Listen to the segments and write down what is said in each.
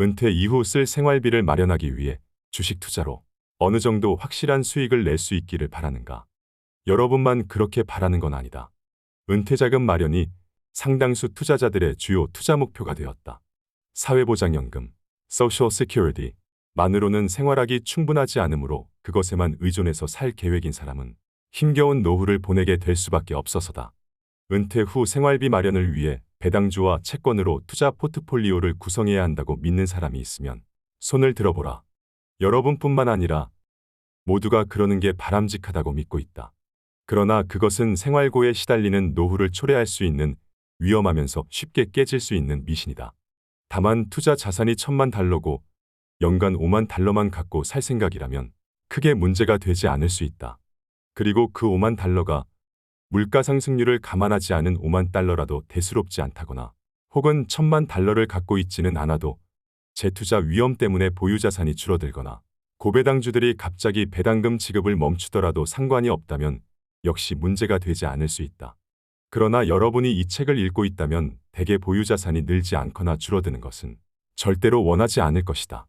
은퇴 이후 쓸 생활비를 마련하기 위해 주식 투자로 어느 정도 확실한 수익을 낼 수 있기를 바라는가? 여러분만 그렇게 바라는 건 아니다. 은퇴자금 마련이 상당수 투자자들의 주요 투자 목표가 되었다. 사회보장연금, Social Security 만으로는 생활하기 충분하지 않으므로 그것에만 의존해서 살 계획인 사람은 힘겨운 노후를 보내게 될 수밖에 없어서다. 은퇴 후 생활비 마련을 위해 배당주와 채권으로 투자 포트폴리오를 구성해야 한다고 믿는 사람이 있으면 손을 들어보라. 여러분뿐만 아니라 모두가 그러는 게 바람직하다고 믿고 있다. 그러나 그것은 생활고에 시달리는 노후를 초래할 수 있는 위험하면서 쉽게 깨질 수 있는 미신이다. 다만 투자 자산이 $10,000고 연간 $50,000만 갖고 살 생각이라면 크게 문제가 되지 않을 수 있다. 그리고 그 $50,000가 물가 상승률을 감안하지 않은 $50,000라도 대수롭지 않다거나 혹은 $10,000를 갖고 있지는 않아도 재투자 위험 때문에 보유 자산이 줄어들거나 고배당주들이 갑자기 배당금 지급을 멈추더라도 상관이 없다면 역시 문제가 되지 않을 수 있다. 그러나 여러분이 이 책을 읽고 있다면 대개 보유 자산이 늘지 않거나 줄어드는 것은 절대로 원하지 않을 것이다.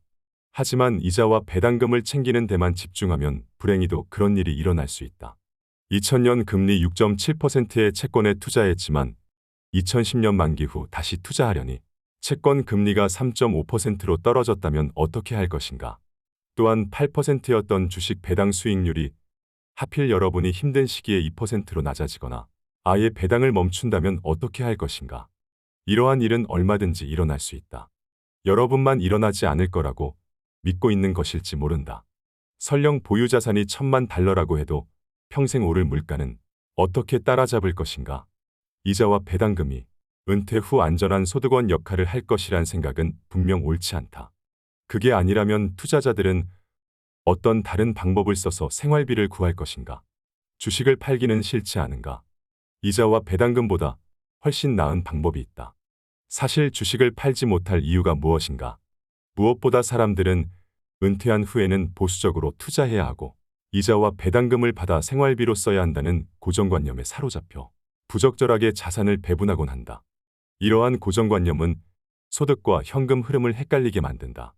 하지만 이자와 배당금을 챙기는 데만 집중하면 불행히도 그런 일이 일어날 수 있다. 2000년 금리 6.7%의 채권에 투자했지만 2010년 만기 후 다시 투자하려니 채권 금리가 3.5%로 떨어졌다면 어떻게 할 것인가? 또한 8%였던 주식 배당 수익률이 하필 여러분이 힘든 시기에 2%로 낮아지거나 아예 배당을 멈춘다면 어떻게 할 것인가? 이러한 일은 얼마든지 일어날 수 있다. 여러분만 일어나지 않을 거라고 믿고 있는 것일지 모른다. 설령 보유 자산이 $10,000라고 해도 평생 오를 물가는 어떻게 따라잡을 것인가? 이자와 배당금이 은퇴 후 안전한 소득원 역할을 할 것이란 생각은 분명 옳지 않다. 그게 아니라면 투자자들은 어떤 다른 방법을 써서 생활비를 구할 것인가? 주식을 팔기는 싫지 않은가? 이자와 배당금보다 훨씬 나은 방법이 있다. 사실 주식을 팔지 못할 이유가 무엇인가? 무엇보다 사람들은 은퇴한 후에는 보수적으로 투자해야 하고 이자와 배당금을 받아 생활비로 써야 한다는 고정관념에 사로잡혀 부적절하게 자산을 배분하곤 한다. 이러한 고정관념은 소득과 현금 흐름을 헷갈리게 만든다.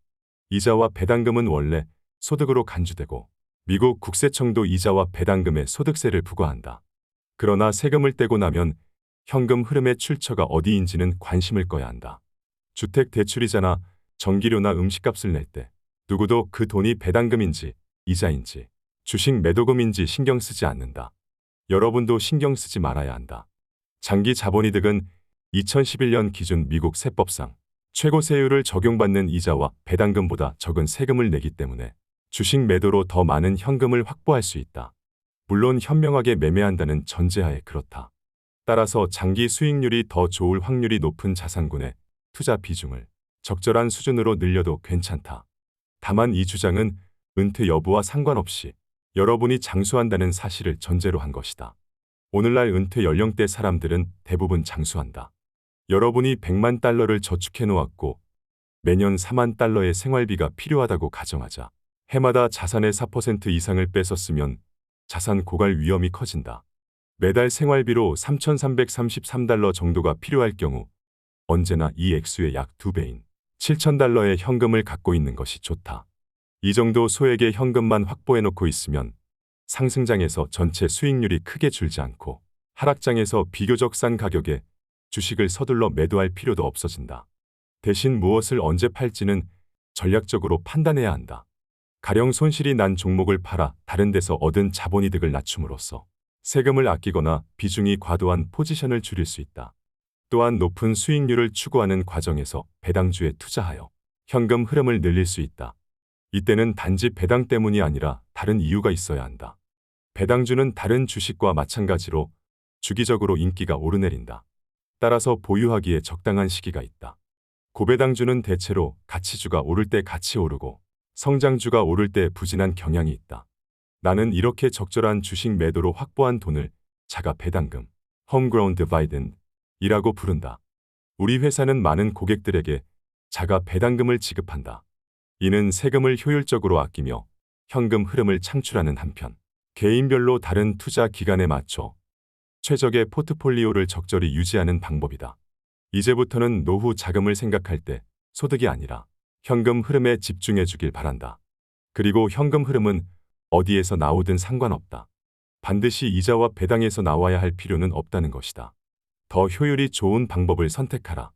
이자와 배당금은 원래 소득으로 간주되고 미국 국세청도 이자와 배당금에 소득세를 부과한다. 그러나 세금을 떼고 나면 현금 흐름의 출처가 어디인지는 관심을 꺼야 한다. 주택 대출이자나 전기료나 음식값을 낼 때 누구도 그 돈이 배당금인지 이자인지 주식 매도금인지 신경 쓰지 않는다. 여러분도 신경 쓰지 말아야 한다. 장기 자본이득은 2011년 기준 미국 세법상 최고 세율을 적용받는 이자와 배당금보다 적은 세금을 내기 때문에 주식 매도로 더 많은 현금을 확보할 수 있다. 물론 현명하게 매매한다는 전제하에 그렇다. 따라서 장기 수익률이 더 좋을 확률이 높은 자산군의 투자 비중을 적절한 수준으로 늘려도 괜찮다. 다만 이 주장은 은퇴 여부와 상관없이 여러분이 장수한다는 사실을 전제로 한 것이다. 오늘날 은퇴 연령대 사람들은 대부분 장수한다. 여러분이 $1,000,000를 저축해 놓았고 매년 $40,000의 생활비가 필요하다고 가정하자. 해마다 자산의 4% 이상을 뺏었으면 자산 고갈 위험이 커진다. 매달 생활비로 $3,333 정도가 필요할 경우 언제나 이 액수의 약 2배인 $7,000의 현금을 갖고 있는 것이 좋다. 이 정도 소액의 현금만 확보해 놓고 있으면 상승장에서 전체 수익률이 크게 줄지 않고 하락장에서 비교적 싼 가격에 주식을 서둘러 매도할 필요도 없어진다. 대신 무엇을 언제 팔지는 전략적으로 판단해야 한다. 가령 손실이 난 종목을 팔아 다른 데서 얻은 자본이득을 낮춤으로써 세금을 아끼거나 비중이 과도한 포지션을 줄일 수 있다. 또한 높은 수익률을 추구하는 과정에서 배당주에 투자하여 현금 흐름을 늘릴 수 있다. 이때는 단지 배당 때문이 아니라 다른 이유가 있어야 한다. 배당주는 다른 주식과 마찬가지로 주기적으로 인기가 오르내린다. 따라서 보유하기에 적당한 시기가 있다. 고배당주는 대체로 가치주가 오를 때 같이 오르고 성장주가 오를 때 부진한 경향이 있다. 나는 이렇게 적절한 주식 매도로 확보한 돈을 자가 배당금, Homegrown Dividend 이라고 부른다. 우리 회사는 많은 고객들에게 자가 배당금을 지급한다. 이는 세금을 효율적으로 아끼며 현금 흐름을 창출하는 한편 개인별로 다른 투자 기간에 맞춰 최적의 포트폴리오를 적절히 유지하는 방법이다. 이제부터는 노후 자금을 생각할 때 소득이 아니라 현금 흐름에 집중해 주길 바란다. 그리고 현금 흐름은 어디에서 나오든 상관없다. 반드시 이자와 배당에서 나와야 할 필요는 없다는 것이다. 더 효율이 좋은 방법을 선택하라.